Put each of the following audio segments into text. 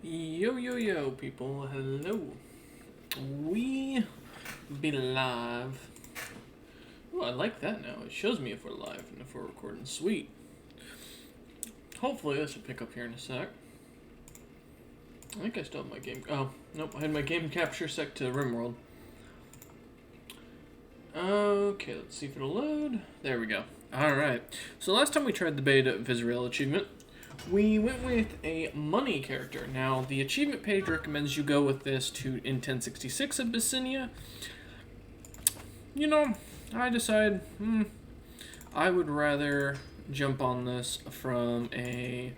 Yo, yo, yo, people. Hello. We be live. Oh, I like that now. It shows me if we're live and if we're recording. Sweet. Hopefully, this will pick up here in a sec. I think I still have my game. Oh, nope. I had my game capture set to RimWorld. Okay, let's see if it'll load. There we go. Alright. So, last time we tried the beta Visrael achievement, we went with a money character. Now, the achievement page recommends you go with this in 1066 Abyssinia. You know, I decided, I would rather jump on this from a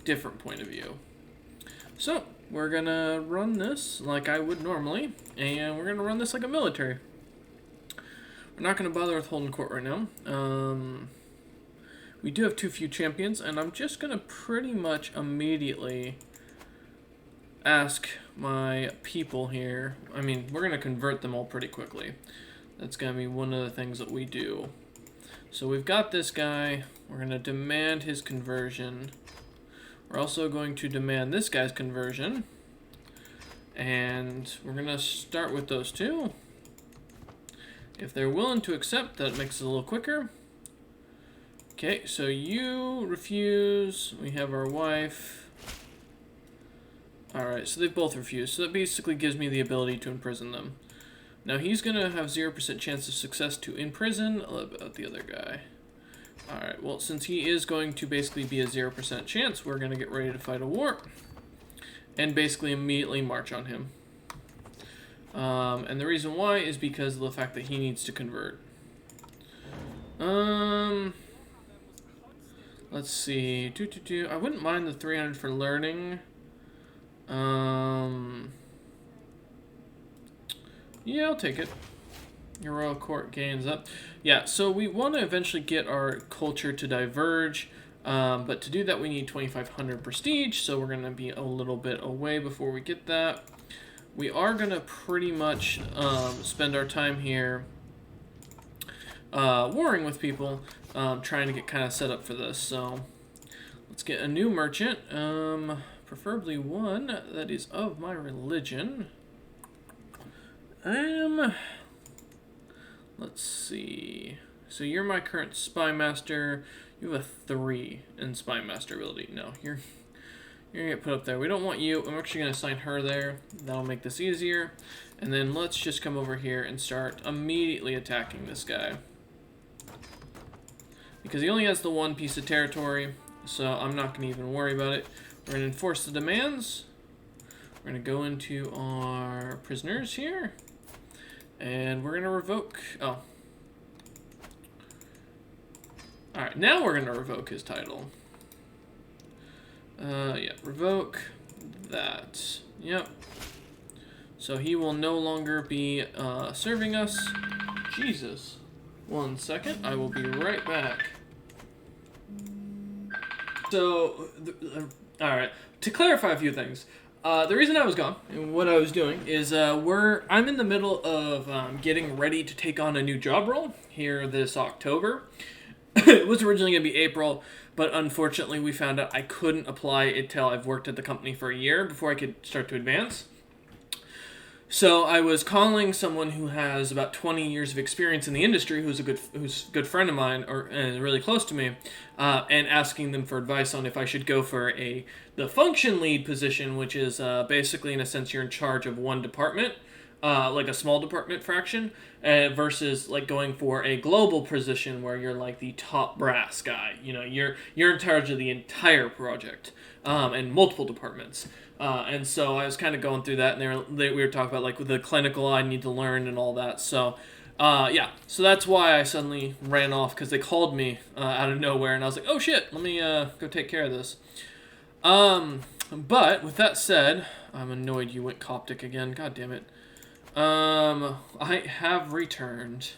different point of view. So, we're gonna run this like I would normally, and we're gonna run this like a military. We're not gonna bother with holding court right now. We do have too few champions, and I'm just going to pretty much immediately ask my people here. I mean, we're going to convert them all pretty quickly. That's going to be one of the things that we do. So we've got this guy. We're going to demand his conversion. We're also going to demand this guy's conversion. And we're going to start with those two. If they're willing to accept, that makes it a little quicker. Okay, so you refuse. We have our wife. Alright, so they both refuse. So that basically gives me the ability to imprison them. Now he's going to have 0% chance of success to imprison. I'll about the other guy. Alright, well, since he is going to basically be a 0% chance, we're going to get ready to fight a war. And basically immediately march on him. And the reason why is because of the fact that he needs to convert. Let's see. I wouldn't mind the 300 for learning. Yeah, I'll take it. Your royal court gains up. Yeah, so we want to eventually get our culture to diverge. But to do that, we need 2,500 prestige. So we're going to be a little bit away before we get that. We are going to pretty much spend our time here warring with people. Trying to get kind of set up for this, so let's get a new merchant, preferably one that is of my religion. Let's see. So you're my current spy master. You have a 3 in spy master ability. No, you're gonna get put up there. We don't want you. I'm actually gonna assign her there. That'll make this easier. And then let's just come over here and start immediately attacking this guy. Because he only has the one piece of territory, so I'm not going to even worry about it. We're going to enforce the demands. We're going to go into our prisoners here. And we're going to revoke... Oh. Alright, now we're going to revoke his title. Yeah, revoke that. Yep. So he will no longer be serving us. Jesus. 1 second, I will be right back. So, alright, to clarify a few things, the reason I was gone and what I was doing is I'm in the middle of getting ready to take on a new job role here this October. It was originally going to be April, but unfortunately we found out I couldn't apply until I've worked at the company for a year before I could start to advance. So I was calling someone who has about 20 years of experience in the industry, who's a good friend of mine, and really close to me, and asking them for advice on if I should go for the function lead position, which is basically, in a sense, you're in charge of one department, like a small department fraction, versus like going for a global position where you're like the top brass guy. You know, you're in charge of the entire project and multiple departments. And so I was kind of going through that, and we were talking about like the clinical I need to learn and all that. So, yeah, so that's why I suddenly ran off, because they called me out of nowhere, and I was like, oh shit, let me go take care of this. But with that said, I'm annoyed you went Coptic again. God damn it. I have returned.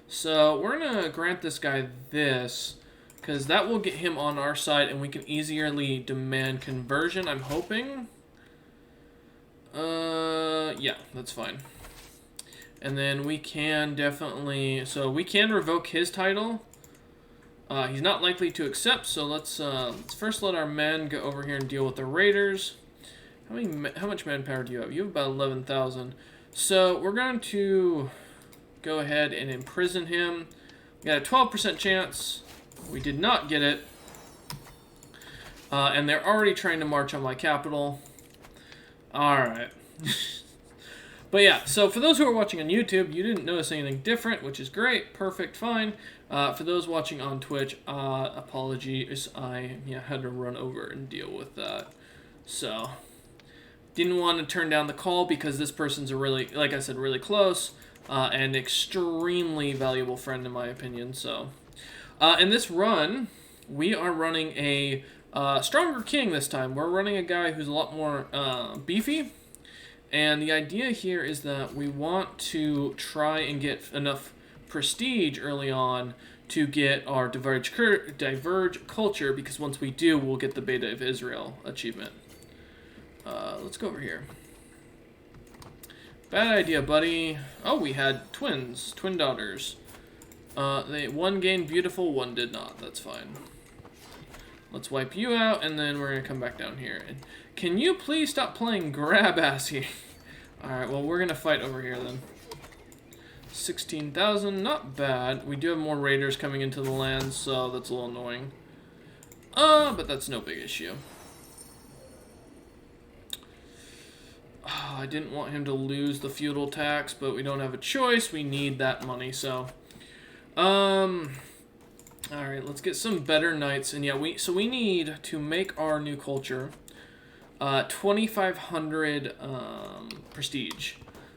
So we're gonna grant this guy this, because that will get him on our side, and we can easily demand conversion, I'm hoping. Yeah, that's fine. And then we can definitely... So we can revoke his title. He's not likely to accept, so let's first let our men go over here and deal with the raiders. How much manpower do you have? You have about 11,000. So we're going to go ahead and imprison him. We got a 12% chance. We did not get it. And they're already trying to march on my capital. Alright. But yeah, so for those who are watching on YouTube, you didn't notice anything different, which is great, perfect, fine. For those watching on Twitch, apologies, I had to run over and deal with that. So, didn't want to turn down the call because this person's a really, like I said, really close and extremely valuable friend in my opinion. So, in this run, we are running a stronger king this time. We're running a guy who's a lot more beefy. And the idea here is that we want to try and get enough prestige early on to get our Diverge culture, because once we do, we'll get the Beta of Israel achievement. Let's go over here. Bad idea, buddy. Oh, we had twin daughters. One gained beautiful, one did not. That's fine. Let's wipe you out, and then we're going to come back down here. And can you please stop playing grab-assy? Alright, well, we're going to fight over here, then. 16,000, not bad. We do have more raiders coming into the land, so that's a little annoying. But that's no big issue. Oh, I didn't want him to lose the feudal tax, but we don't have a choice. We need that money, so... Alright, let's get some better knights. And yeah, we need to make our new culture 2,500 prestige.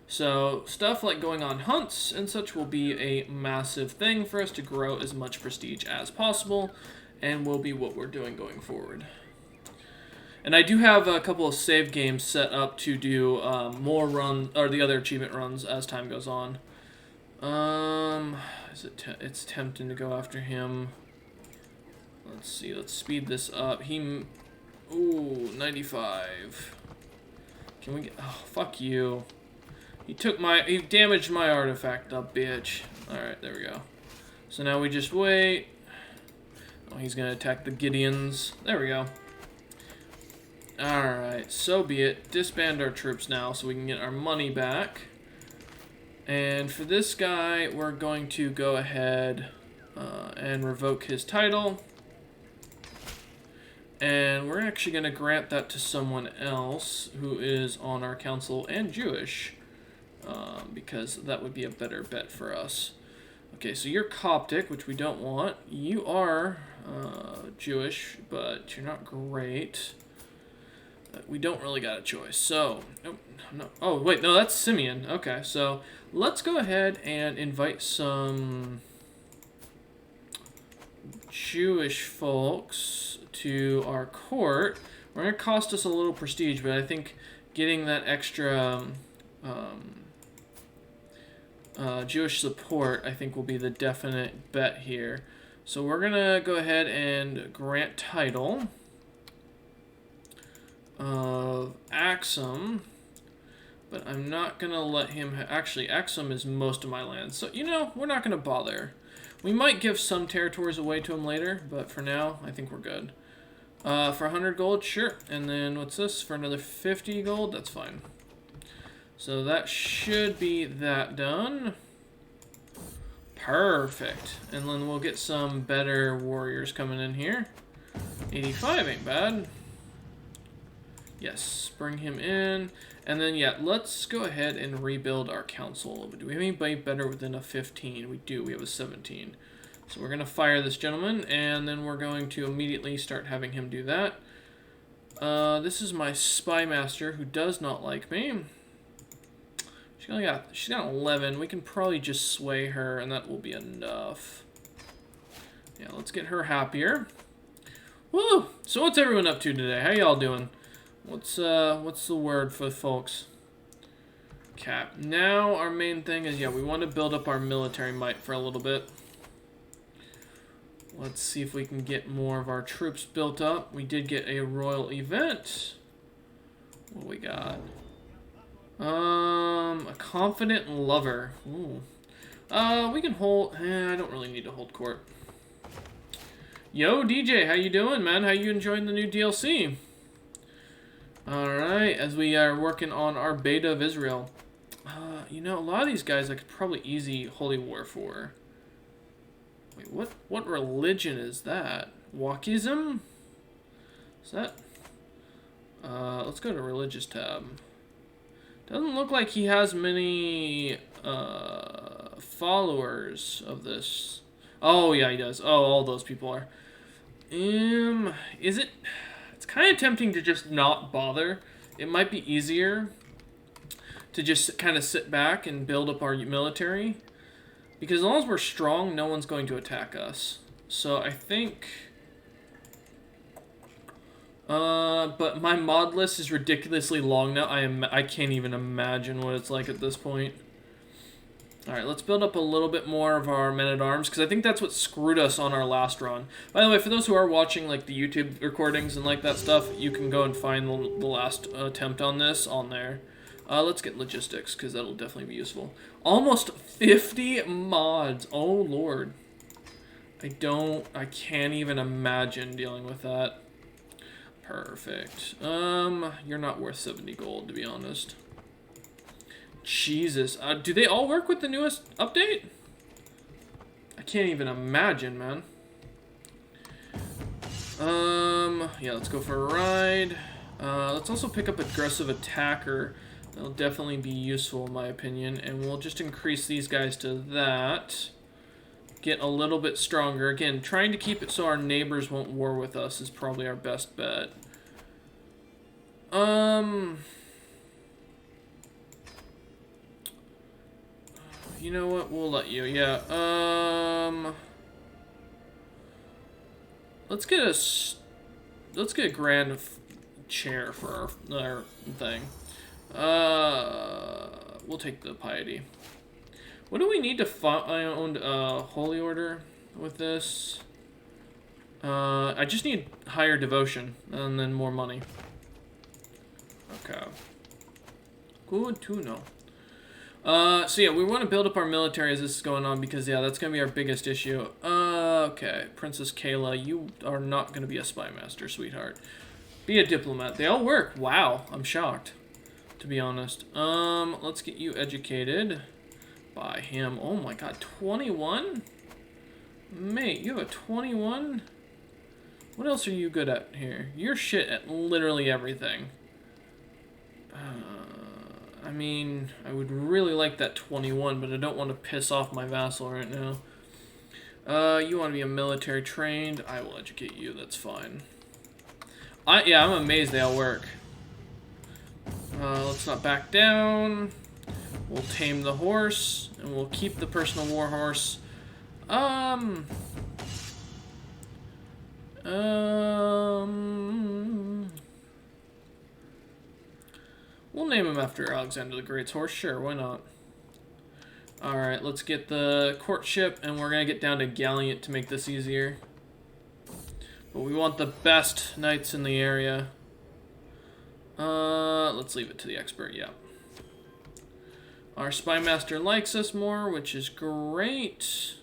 So stuff like going on hunts and such will be a massive thing for us to grow as much prestige as possible, and will be what we're doing going forward. And I do have a couple of save games set up to do more the other achievement runs as time goes on. It's tempting to go after him. Let's see, let's speed this up. Ooh, 95. Can we get... Oh, fuck you. He damaged my artifact, the bitch. Alright, there we go. So now we just wait. Oh, he's gonna attack the Gideons. There we go. Alright, so be it. Disband our troops now so we can get our money back. And for this guy, we're going to go ahead and revoke his title. And we're actually going to grant that to someone else who is on our council and Jewish. Because that would be a better bet for us. Okay, so you're Coptic, which we don't want. You are Jewish, but you're not great. We don't really got a choice. So, no. Oh, wait, no, that's Simeon. Okay, so let's go ahead and invite some Jewish folks to our court. We're going to cost us a little prestige, but I think getting that extra Jewish support, I think, will be the definite bet here. So we're going to go ahead and grant title of Axum, but I'm not going to let him... Actually, Axum is most of my land, so, you know, we're not going to bother. We might give some territories away to him later, but for now, I think we're good. For 100 gold, sure. And then, what's this? For another 50 gold? That's fine. So that should be that done. Perfect. And then we'll get some better warriors coming in here. 85 ain't bad. Yes, bring him in. And then, yeah, let's go ahead and rebuild our council. Do we have anybody better within a 15? We do. We have a 17. So we're going to fire this gentleman, and then we're going to immediately start having him do that. This is my spy master, who does not like me. She's got 11. We can probably just sway her, and that will be enough. Yeah, let's get her happier. Woo! So what's everyone up to today? How y'all doing? What's the word for folks? Cap. Now our main thing is, yeah, we want to build up our military might for a little bit. Let's see if we can get more of our troops built up. We did get a royal event. What we got? A confident lover. Ooh. We can hold... I don't really need to hold court. Yo, DJ, how you doing, man? How you enjoying the new DLC? Alright, as we are working on our beta of Israel. You know, a lot of these guys I could probably easy Holy War for. Wait, what religion is that? Wokism? Is that... let's go to religious tab. Doesn't look like he has many followers of this. Oh yeah, he does. Oh, all those people are. Is it? It's kind of tempting to just not bother. It might be easier to just kind of sit back and build up our military, because as long as we're strong, no one's going to attack us. So I think. But my mod list is ridiculously long now. I can't even imagine what it's like at this point. Alright, let's build up a little bit more of our men-at-arms, because I think that's what screwed us on our last run. By the way, for those who are watching like the YouTube recordings and like that stuff, you can go and find the last attempt on this on there. Let's get logistics, because that'll definitely be useful. Almost 50 mods! Oh lord. I can't even imagine dealing with that. Perfect. You're not worth 70 gold, to be honest. Jesus. Do they all work with the newest update? I can't even imagine, man. Yeah, let's go for a ride. Let's also pick up Aggressive Attacker. That'll definitely be useful, in my opinion. And we'll just increase these guys to that. Get a little bit stronger. Again, trying to keep it so our neighbors won't war with us is probably our best bet. You know what? We'll let you. Yeah. Let's get a grand chair for our thing. We'll take the piety. What do we need to found holy order with this? I just need higher devotion and then more money. Okay. Good to know. So yeah, we want to build up our military as this is going on, because yeah, that's going to be our biggest issue. Okay, Princess Kayla, you are not going to be a spy master, sweetheart. Be a diplomat. They all work. Wow, I'm shocked, to be honest. Let's get you educated by him. Oh my god, 21? Mate, you have a 21? What else are you good at here? You're shit at literally everything. I mean, I would really like that 21, but I don't want to piss off my vassal right now. You want to be a military trained? I will educate you, that's fine. Yeah, I'm amazed they all work. Let's not back down. We'll tame the horse, and we'll keep the personal war horse. We'll name him after Alexander the Great's horse. Sure, why not? Alright, let's get the courtship, and we're going to get down to Galliant to make this easier. But we want the best knights in the area. Let's leave it to the expert, yeah. Our spy master likes us more, which is great.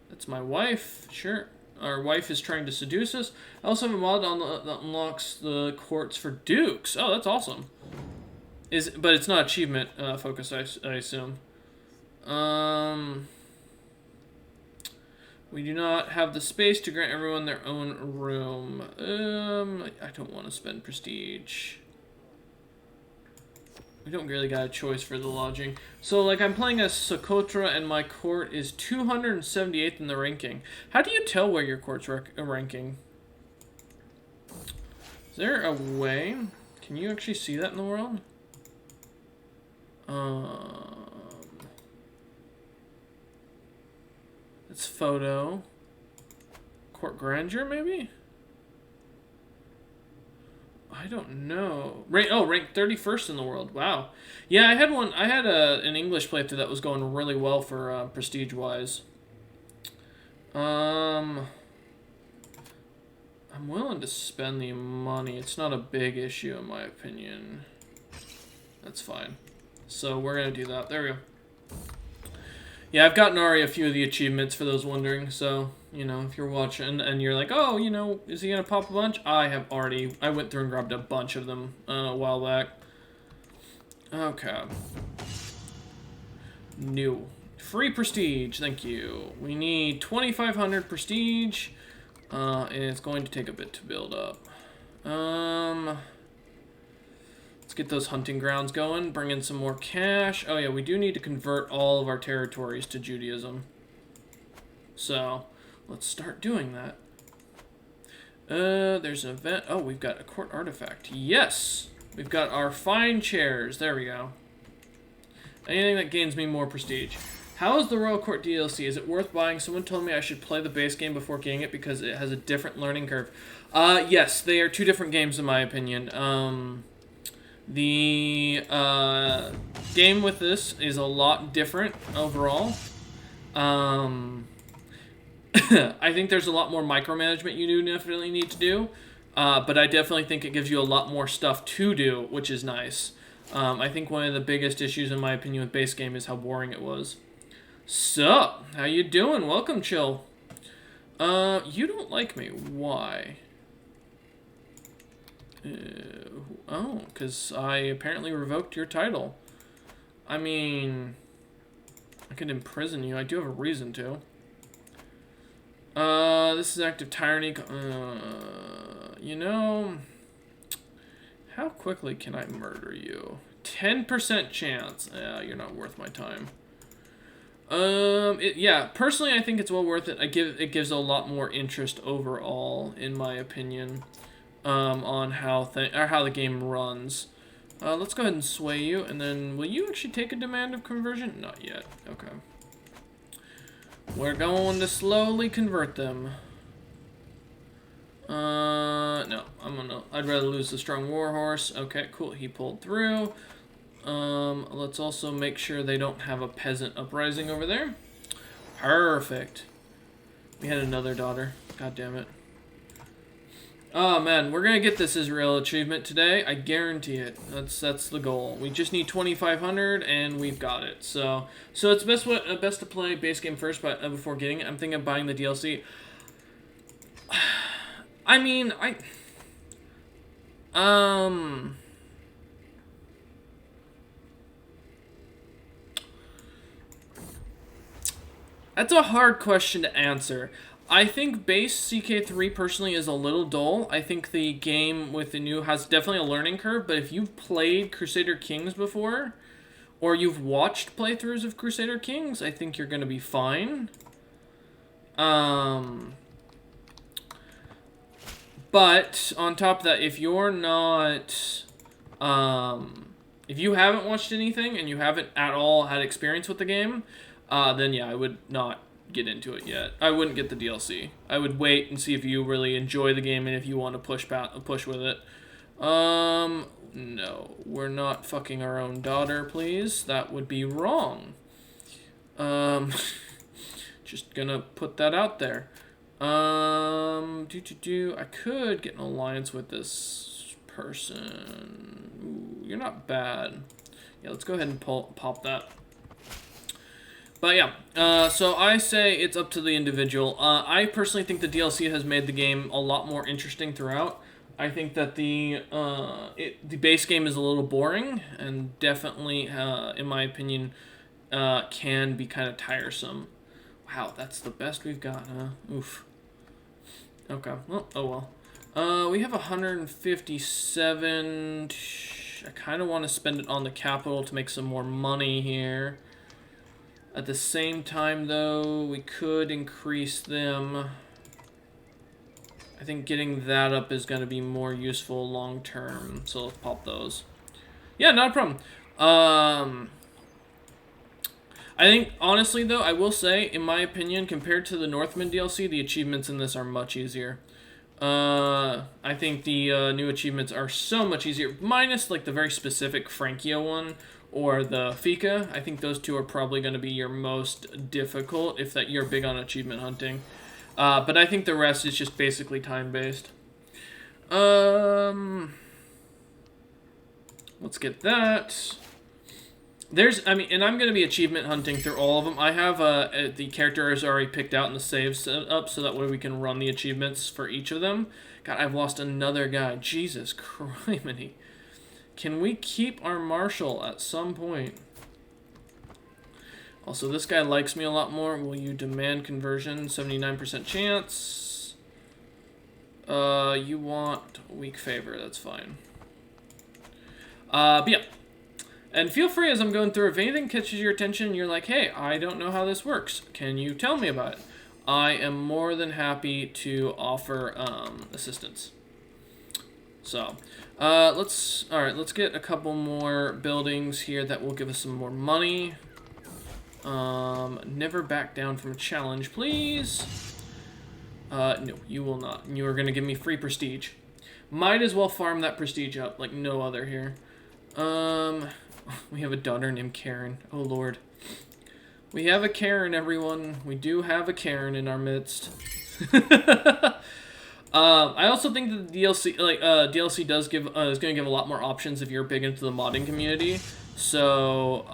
That's my wife, sure. Our wife is trying to seduce us. I also have a mod on that unlocks the courts for dukes. Oh, that's awesome. But it's not achievement focused, I assume. We do not have the space to grant everyone their own room. I don't want to spend prestige. We don't really got a choice for the lodging. So, like, I'm playing as Socotra, and my court is 278th in the ranking. How do you tell where your court's ranking? Is there a way? Can you actually see that in the world? It's photo. Court grandeur, maybe? I don't know. Ranked 31st in the world. Wow. Yeah, I had an English playthrough that was going really well for prestige-wise. I'm willing to spend the money. It's not a big issue, in my opinion. That's fine. So we're going to do that. There we go. Yeah, I've gotten already a few of the achievements for those wondering, so You know, if you're watching and you're like, oh, you know, is he gonna pop a bunch? I went through and grabbed a bunch of them a while back. Okay. New. Free prestige, thank you. We need 2,500 prestige, and it's going to take a bit to build up. Let's get those hunting grounds going, bring in some more cash. Oh yeah, we do need to convert all of our territories to Judaism. So, let's start doing that. There's an event. Oh, we've got a court artifact. Yes! We've got our fine chairs. There we go. Anything that gains me more prestige. How is the Royal Court DLC? Is it worth buying? Someone told me I should play the base game before getting it because it has a different learning curve. Yes, they are two different games in my opinion. The game with this is a lot different overall. I think there's a lot more micromanagement you do definitely need to do. But I definitely think it gives you a lot more stuff to do, which is nice. I think one of the biggest issues, in my opinion, with base game is how boring it was. Sup? How you doing? Welcome, Chill. You don't like me. Why? Oh, because I apparently revoked your title. I mean, I could imprison you. I do have a reason to. This is active tyranny. You know, how quickly can I murder you? 10% chance. Yeah, you're not worth my time. Yeah, personally, I think it's well worth it. It gives a lot more interest overall, in my opinion, on how the game runs. Let's go ahead and sway you, and then will you actually take a demand of conversion? Not yet. Okay. We're going to slowly convert them. No, I'd rather lose the strong warhorse. Okay, cool. He pulled through. Let's also make sure they don't have a peasant uprising over there. Perfect. We had another daughter. God damn it. Oh man, we're gonna get this Israel achievement today. I guarantee it. That's the goal. We just need 2,500 and we've got it. So it's best to play base game first, but before getting it, I'm thinking of buying the DLC. I mean, that's a hard question to answer. I think base CK3 personally is a little dull. I think the game with the new has definitely a learning curve, but if you've played Crusader Kings before, or you've watched playthroughs of Crusader Kings, I think you're going to be fine. But on top of that, if you're not, if you haven't watched anything and you haven't at all had experience with the game, then yeah, I would not get into it yet. I wouldn't get the DLC. I would wait and see if you really enjoy the game and if you want to push with it. No, we're not fucking our own daughter, please. That would be wrong. Just gonna put that out there. I could get an alliance with this person. Ooh, you're not bad. Yeah, let's go ahead and pop that. But yeah, so I say it's up to the individual. I personally think the DLC has made the game a lot more interesting throughout. I think that the base game is a little boring and definitely, in my opinion, can be kind of tiresome. Wow, that's the best we've got, huh? Oof. Okay, well, oh well. We have 157. I kind of want to spend it on the capital to make some more money here. At the same time, though, we could increase them. I think getting that up is going to be more useful long term. So let's pop those. Yeah, not a problem. I think, honestly, though, I will say, in my opinion, compared to the Northman DLC, the achievements in this are much easier. I think the new achievements are so much easier, minus, like, the very specific Francia one or the Fika. I think those two are probably going to be your most difficult, if that you're big on achievement hunting. But I think the rest is just basically time-based. Let's get that. I mean, and I'm going to be achievement hunting through all of them. I have the characters already picked out and the saves set up, so that way we can run the achievements for each of them. God, I've lost another guy. Jesus criminy. Can we keep our marshal at some point? Also, this guy likes me a lot more. Will you demand conversion? 79% chance. You want weak favor. That's fine. But yeah. And feel free as I'm going through, if anything catches your attention, you're like, hey, I don't know how this works. Can you tell me about it? I am more than happy to offer assistance. So, let's get a couple more buildings here that will give us some more money. Never back down from a challenge, please. No, you will not. You are going to give me free prestige. Might as well farm that prestige up like no other here. We have a daughter named Karen. Oh, Lord. We have a Karen, everyone. We do have a Karen in our midst. I also think that the DLC does give is going to give a lot more options if you're big into the modding community. So,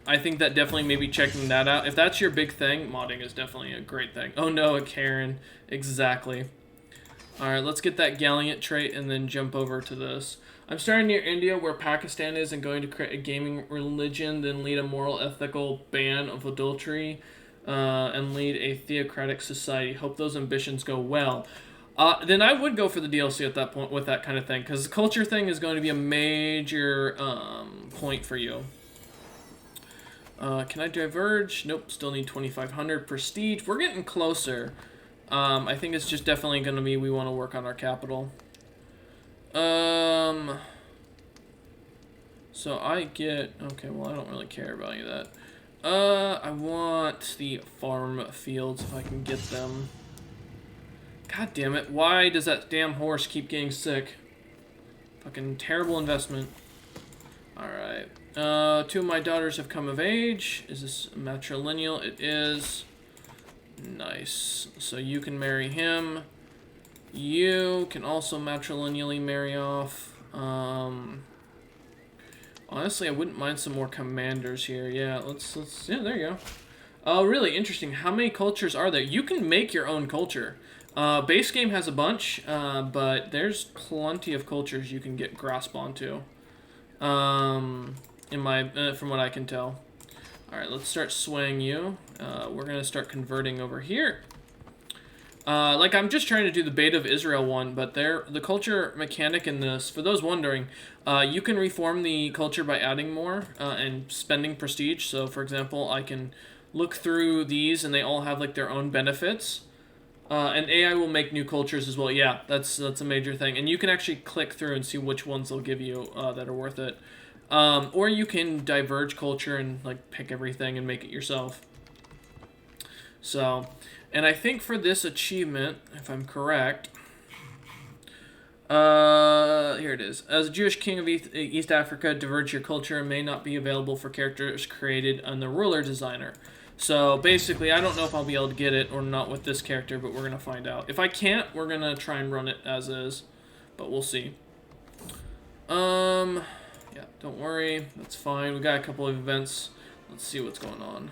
I think that definitely maybe checking that out. If that's your big thing, modding is definitely a great thing. Oh no, a Karen. Exactly. Alright, let's get that Gallant trait and then jump over to this. I'm starting near India, where Pakistan is, and going to create a gaming religion, then lead a moral, ethical ban of adultery, and lead a theocratic society. Hope those ambitions go well. Then I would go for the DLC at that point with that kind of thing, because the culture thing is going to be a major point for you. Can I diverge? Nope, still need 2,500 prestige. We're getting closer. I think it's just definitely going to be we want to work on our capital. So I get... Okay, well, I don't really care about any of that. I want the farm fields if I can get them. God damn it. Why does that damn horse keep getting sick? Fucking terrible investment. Alright. 2 of my daughters have come of age. Is this matrilineal? It is. Nice. So you can marry him. You can also matrilineally marry off. Honestly, I wouldn't mind some more commanders here. Yeah, let's yeah, there you go. Oh, really interesting. How many cultures are there? You can make your own culture. Base game has a bunch, but there's plenty of cultures you can get grasp onto. From what I can tell. All right, let's start swaying you. We're gonna start converting over here. I'm just trying to do the Beta of Israel one, but the culture mechanic in this, for those wondering, you can reform the culture by adding more and spending prestige. So, for example, I can look through these, and they all have like their own benefits. And AI will make new cultures as well. Yeah, that's a major thing. And you can actually click through and see which ones they'll give you that are worth it. Or you can diverge culture and like pick everything and make it yourself. So, and I think for this achievement, if I'm correct, here it is. As a Jewish king of East Africa, diverge your culture may not be available for characters created on the ruler designer. So basically, I don't know if I'll be able to get it or not with this character, but we're going to find out. If I can't, we're going to try and run it as is, but we'll see. Yeah, don't worry. That's fine. We got a couple of events. Let's see what's going on.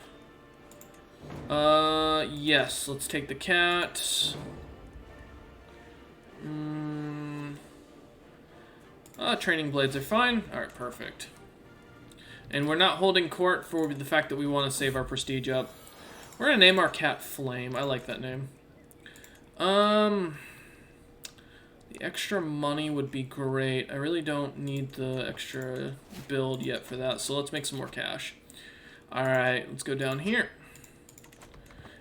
Yes, let's take the cat. Training blades are fine. Alright, perfect. And we're not holding court for the fact that we want to save our prestige up. We're going to name our cat Flame. I like that name. The extra money would be great. I really don't need the extra build yet for that, so let's make some more cash. Alright, let's go down here.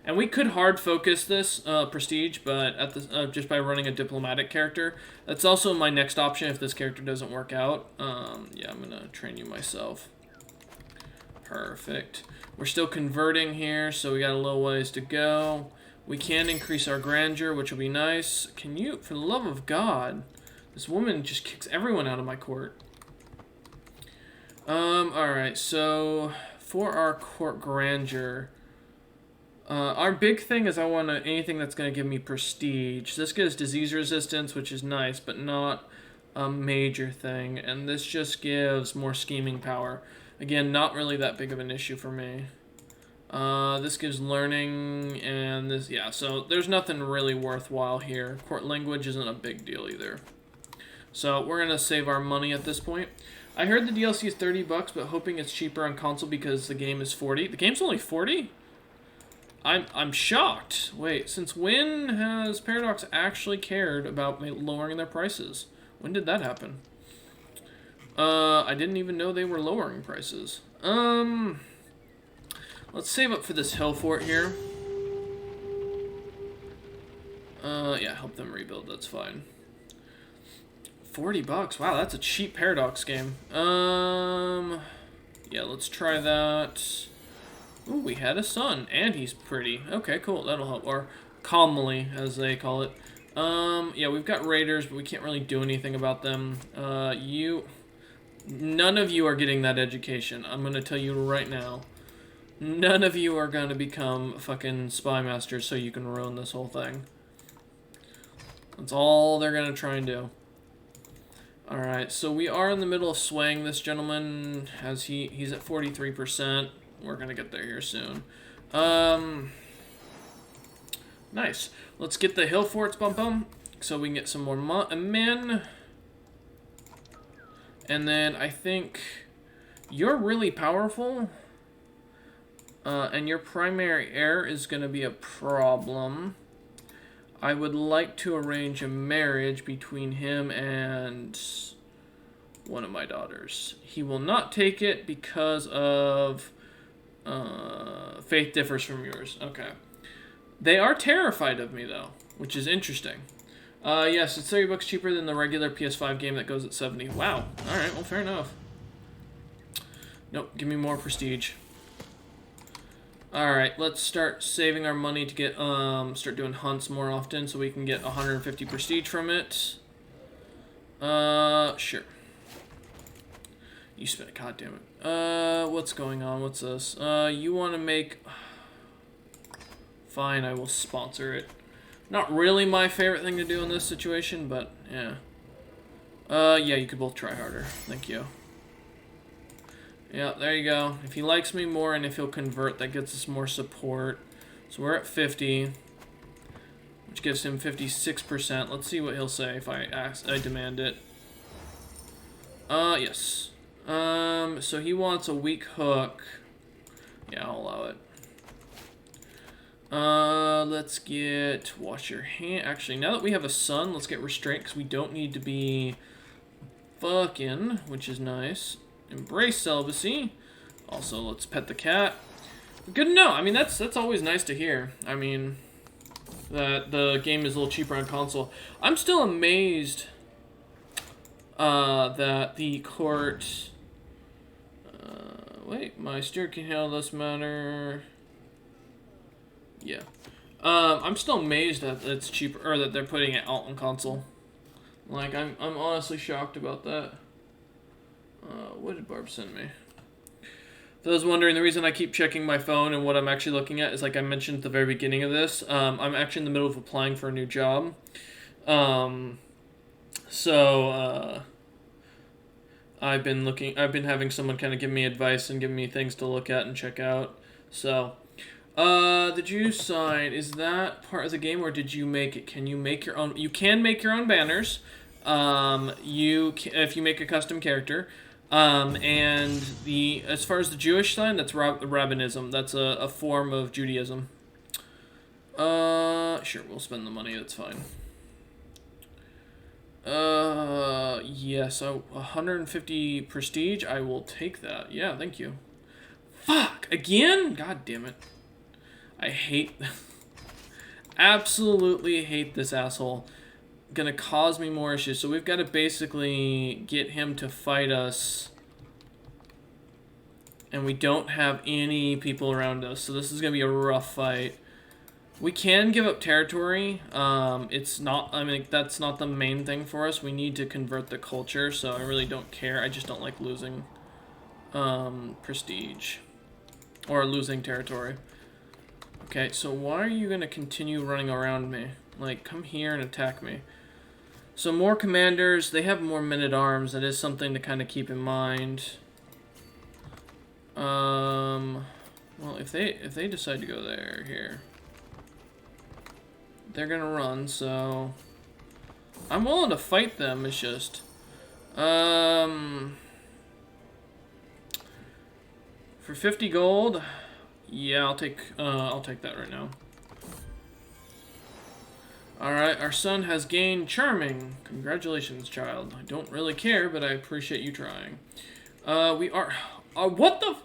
And we could hard focus this prestige, but at the just by running a diplomatic character. That's also my next option if this character doesn't work out. Yeah, I'm gonna train you myself. Perfect. We're still converting here, so we got a little ways to go. We can increase our grandeur, which will be nice. Can you, for the love of God, this woman just kicks everyone out of my court. Alright, so for our court grandeur, our big thing is I want anything that's going to give me prestige. This gives disease resistance, which is nice, but not a major thing, and this just gives more scheming power. Again, not really that big of an issue for me. This gives learning, and this, yeah, so there's nothing really worthwhile here. Court language isn't a big deal either. So we're gonna save our money at this point. I heard the DLC is $30, but hoping it's cheaper on console because the game is 40. The game's only 40? I'm shocked. Wait, since when has Paradox actually cared about lowering their prices? When did that happen? I didn't even know they were lowering prices. Let's save up for this hill fort here. Yeah, help them rebuild, that's fine. $40, wow, that's a cheap Paradox game. Yeah, let's try that. Ooh, we had a son, and he's pretty. Okay, cool, that'll help. Or calmly, as they call it. Yeah, we've got raiders, but we can't really do anything about them. None of you are getting that education. I'm gonna tell you right now. None of you are gonna become fucking spy masters so you can ruin this whole thing. That's all they're gonna try and do. Alright, so we are in the middle of swaying this gentleman, as he's at 43%. We're gonna get there here soon. Nice. Let's get the hill forts bump so we can get some more men. And then I think you're really powerful. And your primary heir is gonna be a problem. I would like to arrange a marriage between him and one of my daughters. He will not take it because of faith differs from yours. Okay. They are terrified of me, though, which is interesting. Yes, it's $30 cheaper than the regular PS5 game that goes at 70. Wow. Alright, well, fair enough. Nope, give me more prestige. Alright, let's start saving our money to get, start doing hunts more often so we can get 150 prestige from it. Sure. You spent, god damn it. What's going on? What's this? You want to make... Fine, I will sponsor it. Not really my favorite thing to do in this situation, but, yeah. Yeah, you could both try harder. Thank you. Yeah, there you go. If he likes me more and if he'll convert, that gets us more support. So we're at 50, which gives him 56%. Let's see what he'll say if I demand it. Yes. So he wants a weak hook. Yeah, I'll allow it. Let's get wash your hand. Actually, now that we have a son, let's get restraint because we don't need to be fucking, which is nice. Embrace celibacy. Also, let's pet the cat. Good to know. I mean, that's always nice to hear. I mean, that the game is a little cheaper on console. I'm still amazed that the court... wait, my steer can handle this matter. Yeah. I'm still amazed that it's cheaper, or that they're putting it out on console. Like, I'm honestly shocked about that. What did Barb send me? For those wondering, the reason I keep checking my phone and what I'm actually looking at is, like I mentioned at the very beginning of this, I'm actually in the middle of applying for a new job. I've been having someone kind of give me advice and give me things to look at and check out. So, did you sign, is that part of the game or did you make it? Can you make your own? You can make your own banners. If you make a custom character. And as far as the Jewish sign, that's rabbinism. That's a form of Judaism. Sure, we'll spend the money, that's fine. Yeah, so 150 prestige, I will take that. Yeah, thank you. Fuck, again? God damn it. I hate, absolutely hate this asshole. Gonna cause me more issues. So we've got to basically get him to fight us. And we don't have any people around us. So this is gonna be a rough fight. We can give up territory. It's not, I mean, that's not the main thing for us. We need to convert the culture, so I really don't care. I just don't like losing prestige. Or losing territory. Okay, so why are you gonna continue running around me? Like, come here and attack me. So more commanders. They have more men-at-arms. That is something to kind of keep in mind. Well, if they decide to go there, here, they're gonna run. So I'm willing to fight them. It's just, for 50 gold, yeah, I'll take that right now. Alright, our son has gained Charming. Congratulations, child. I don't really care, but I appreciate you trying. We are... what the...